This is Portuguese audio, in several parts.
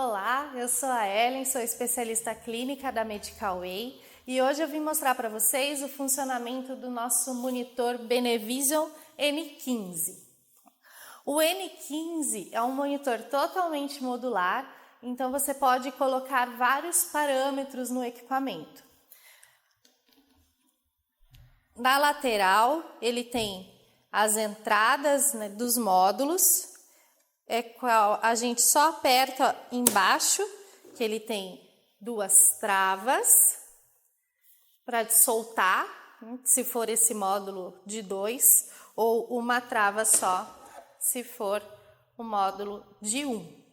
Olá, eu sou a Ellen, sou especialista clínica da Medical Way e hoje eu vim mostrar para vocês o funcionamento do nosso monitor Benevision N15. O N15 é um monitor totalmente modular, então você pode colocar vários parâmetros no equipamento. Na lateral, ele tem as entradas dos módulos, qual a gente só aperta embaixo, que ele tem duas travas para soltar, se for esse módulo de 2, ou uma trava só, se for o módulo de 1.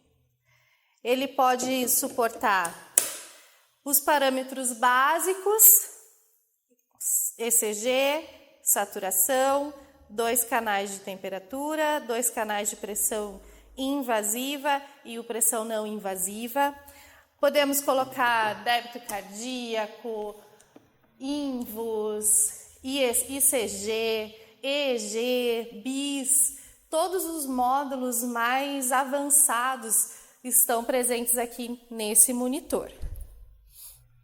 Ele pode suportar os parâmetros básicos, ECG, saturação, 2 canais de temperatura, 2 canais de pressão invasiva e o pressão não invasiva. Podemos colocar débito cardíaco, INVOS, ICG, EEG, BIS, todos os módulos mais avançados estão presentes aqui nesse monitor.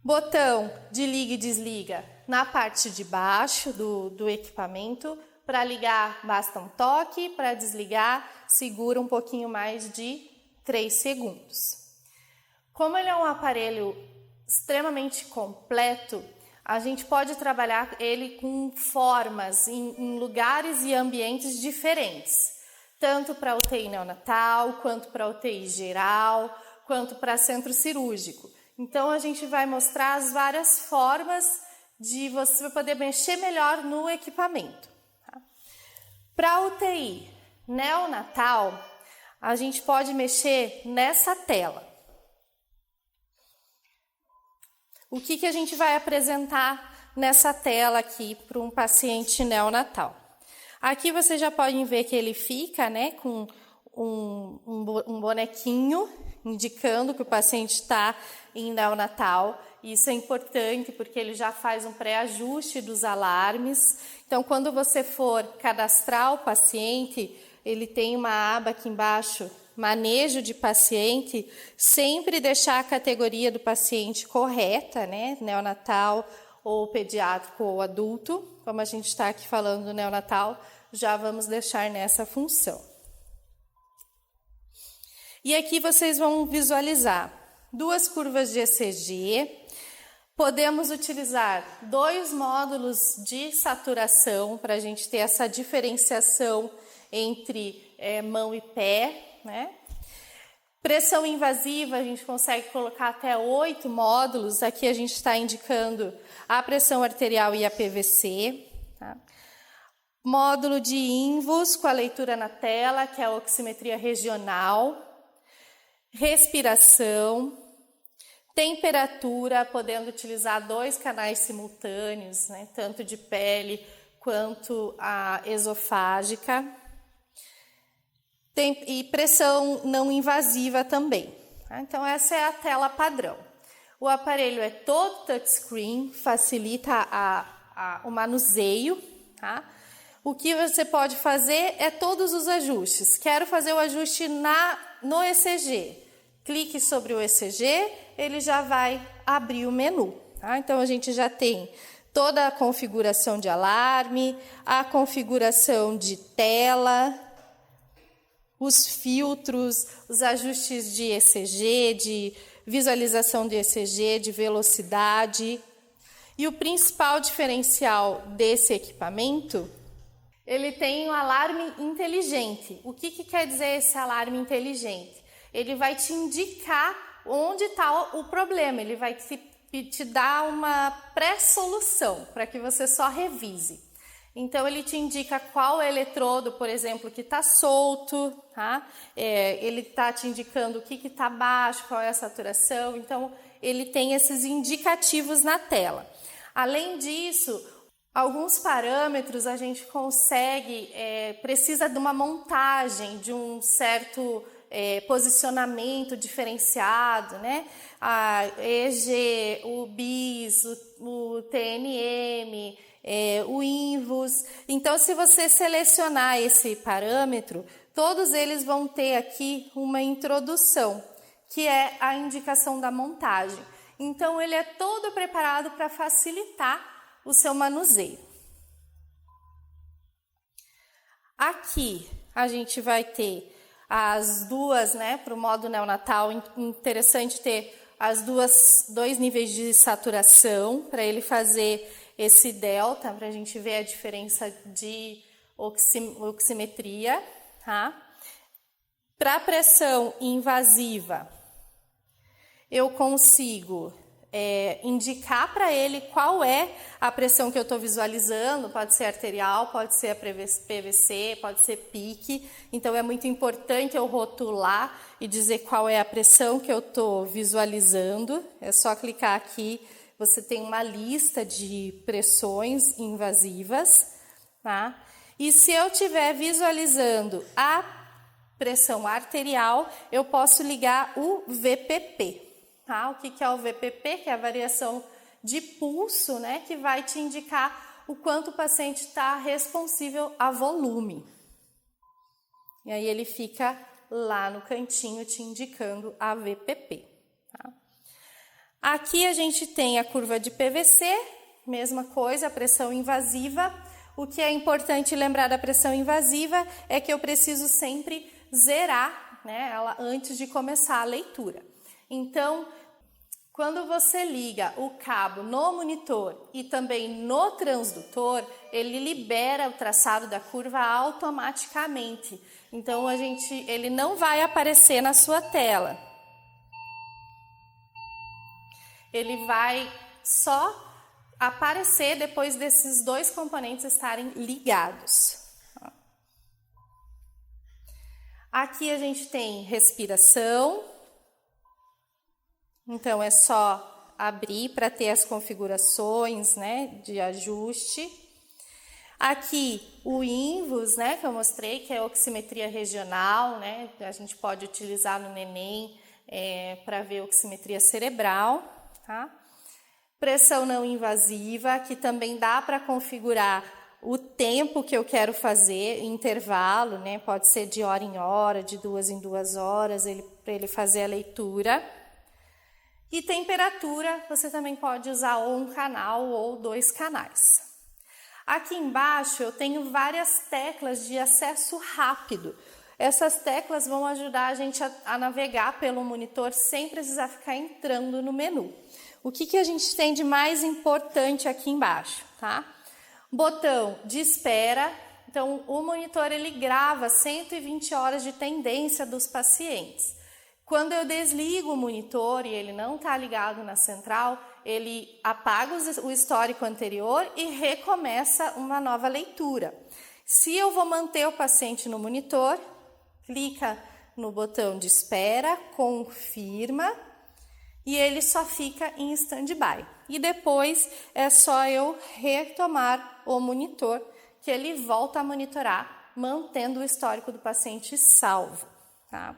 Botão de liga e desliga na parte de baixo do equipamento. Para ligar, basta um toque, para desligar, segura um pouquinho mais de 3 segundos. Como ele é um aparelho extremamente completo, a gente pode trabalhar ele com formas em lugares e ambientes diferentes, tanto para UTI neonatal, quanto para UTI geral, quanto para centro cirúrgico. Então, a gente vai mostrar as várias formas de você poder mexer melhor no equipamento. Para a UTI neonatal, a gente pode mexer nessa tela. O que a gente vai apresentar nessa tela aqui para um paciente neonatal? Aqui vocês já podem ver que ele fica, com um bonequinho indicando que o paciente está em neonatal. Isso é importante porque ele já faz um pré-ajuste dos alarmes. Então, quando você for cadastrar o paciente, ele tem uma aba aqui embaixo, manejo de paciente, sempre deixar a categoria do paciente correta, neonatal ou pediátrico ou adulto. Como a gente está aqui falando do neonatal, já vamos deixar nessa função. E aqui vocês vão visualizar 2 curvas de ECG. Podemos utilizar 2 módulos de saturação para a gente ter essa diferenciação entre mão e pé, Pressão invasiva, a gente consegue colocar até 8 módulos. Aqui a gente está indicando a pressão arterial e a PVC. Módulo de INVOS com a leitura na tela, que é a oximetria regional. Respiração. Temperatura, podendo utilizar 2 canais simultâneos, tanto de pele quanto a esofágica. E pressão não invasiva também. Então, essa é a tela padrão. O aparelho é todo touchscreen, facilita o manuseio. O que você pode fazer é todos os ajustes. Quero fazer o ajuste no ECG. Clique sobre o ECG, ele já vai abrir o menu. Então, a gente já tem toda a configuração de alarme, a configuração de tela, os filtros, os ajustes de ECG, de visualização de ECG, de velocidade. E o principal diferencial desse equipamento, ele tem um alarme inteligente. O que quer dizer esse alarme inteligente? Ele vai te indicar onde está o problema, ele vai te dar uma pré-solução para que você só revise. Então, ele te indica qual eletrodo, por exemplo, que está solto, ele está te indicando o que está baixo, qual é a saturação. Então, ele tem esses indicativos na tela. Além disso, alguns parâmetros a gente consegue, precisa de uma montagem, de um certo posicionamento diferenciado, A EEG, o BIS, o TNM, o INVOS. Então, se você selecionar esse parâmetro, todos eles vão ter aqui uma introdução, que é a indicação da montagem. Então, ele é todo preparado para facilitar o seu manuseio. Aqui, a gente vai ter as duas, né, para o modo neonatal, interessante ter dois níveis de saturação, para ele fazer esse delta, para a gente ver a diferença de oximetria, tá? Para pressão invasiva, eu consigo indicar para ele qual é a pressão que eu estou visualizando, pode ser arterial, pode ser a PVC, pode ser PIC, então é muito importante eu rotular e dizer qual é a pressão que eu estou visualizando, é só clicar aqui, você tem uma lista de pressões invasivas, tá? E se eu estiver visualizando a pressão arterial, eu posso ligar o VPP. Tá? O que é o VPP? Que é a variação de pulso, né? Que vai te indicar o quanto o paciente está responsível a volume. E aí ele fica lá no cantinho te indicando a VPP. Tá? Aqui a gente tem a curva de PVC, mesma coisa, a pressão invasiva. O que é importante lembrar da pressão invasiva é que eu preciso sempre zerar, né, ela antes de começar a leitura. Então, quando você liga o cabo no monitor e também no transdutor, ele libera o traçado da curva automaticamente. Então, ele não vai aparecer na sua tela. Ele vai só aparecer depois desses dois componentes estarem ligados. Aqui a gente tem respiração. Então, é só abrir para ter as configurações, né, de ajuste. Aqui, o INVUS, né, que eu mostrei, que é a oximetria regional, né, a gente pode utilizar no neném para ver oximetria cerebral, tá? Pressão não invasiva, que também dá para configurar o tempo que eu quero fazer, intervalo, né, pode ser de hora em hora, de 2 em 2 horas, para ele fazer a leitura. E temperatura, você também pode usar ou um canal ou 2 canais. Aqui embaixo eu tenho várias teclas de acesso rápido. Essas teclas vão ajudar a gente a navegar pelo monitor sem precisar ficar entrando no menu. O que a gente tem de mais importante aqui embaixo, tá? Botão de espera. Então, o monitor ele grava 120 horas de tendência dos pacientes. Quando eu desligo o monitor e ele não está ligado na central, ele apaga o histórico anterior e recomeça uma nova leitura. Se eu vou manter o paciente no monitor, clica no botão de espera, confirma e ele só fica em stand-by. E depois é só eu retomar o monitor, que ele volta a monitorar, mantendo o histórico do paciente salvo, tá?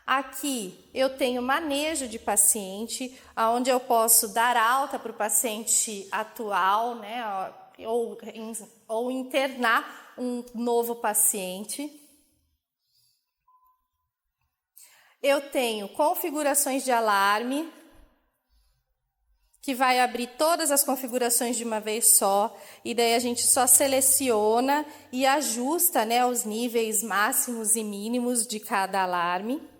Aqui eu tenho manejo de paciente, onde eu posso dar alta para o paciente atual, né, ou internar um novo paciente. Eu tenho configurações de alarme, que vai abrir todas as configurações de uma vez só, e daí a gente só seleciona e ajusta, né, os níveis máximos e mínimos de cada alarme.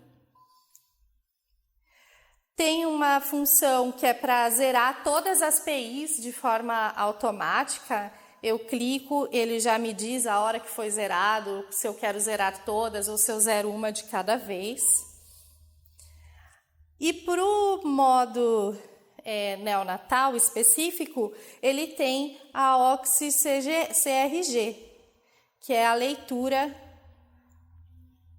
Tem uma função que é para zerar todas as PIs de forma automática. Eu clico, ele já me diz a hora que foi zerado, se eu quero zerar todas ou se eu zero uma de cada vez. E para o modo neonatal específico, ele tem a Oxy-CRG, que é a leitura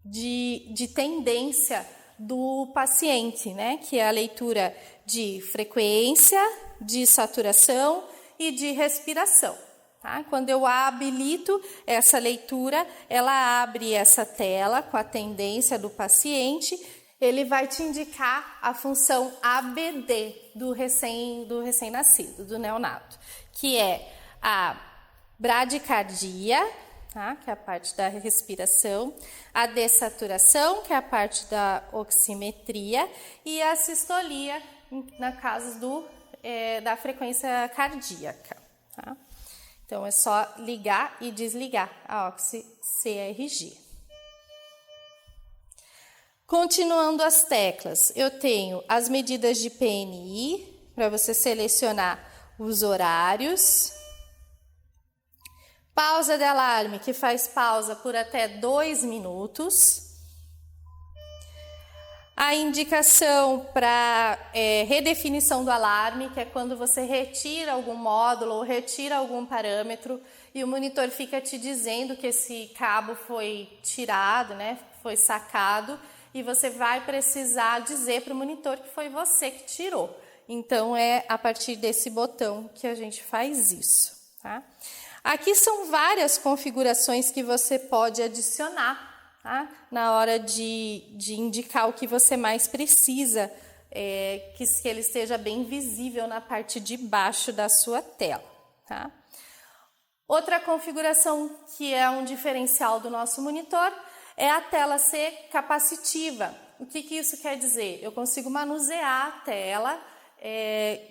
de tendência do paciente, né? Que é a leitura de frequência, de saturação e de respiração. Tá? Quando eu habilito essa leitura, ela abre essa tela com a tendência do paciente, ele vai te indicar a função ABD do recém-nascido, do neonato, que é a bradicardia, tá? Que é a parte da respiração, a dessaturação, que é a parte da oximetria, e a sistolia, na casa da frequência cardíaca. Tá? Então, é só ligar e desligar a OxyCRG. Continuando as teclas, eu tenho as medidas de PNI, para você selecionar os horários. Pausa de alarme, que faz pausa por até 2 minutos. A indicação para redefinição do alarme, que é quando você retira algum módulo ou retira algum parâmetro e o monitor fica te dizendo que esse cabo foi tirado, né, foi sacado, e você vai precisar dizer para o monitor que foi você que tirou. Então, é a partir desse botão que a gente faz isso. Tá? Aqui são várias configurações que você pode adicionar, tá? Na hora de indicar o que você mais precisa, que ele esteja bem visível na parte de baixo da sua tela. Tá? Outra configuração que é um diferencial do nosso monitor é a tela ser capacitiva. O que isso quer dizer? Eu consigo manusear a tela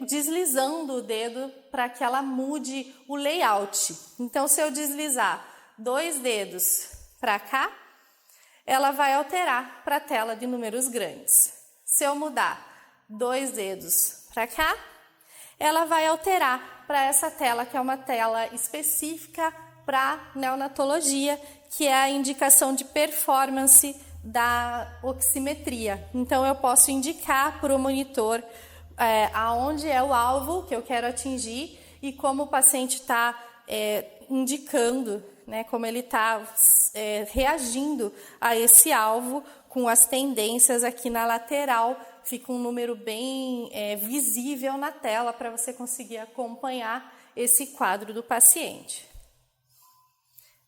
deslizando o dedo para que ela mude o layout. Então, se eu deslizar 2 dedos para cá, ela vai alterar para a tela de números grandes. Se eu mudar 2 dedos para cá, ela vai alterar para essa tela, que é uma tela específica para neonatologia, que é a indicação de performance da oximetria. Então, eu posso indicar para o monitor aonde é o alvo que eu quero atingir e como o paciente está indicando, né, como ele está reagindo a esse alvo com as tendências aqui na lateral. Fica um número bem visível na tela para você conseguir acompanhar esse quadro do paciente.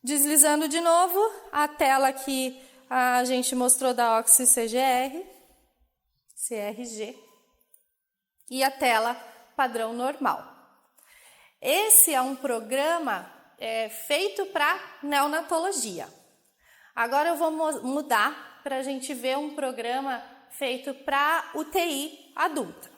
Deslizando de novo, a tela que a gente mostrou da OxyCRG e a tela padrão normal. Esse é um programa feito para neonatologia. Agora eu vou mudar para a gente ver um programa feito para UTI adulta.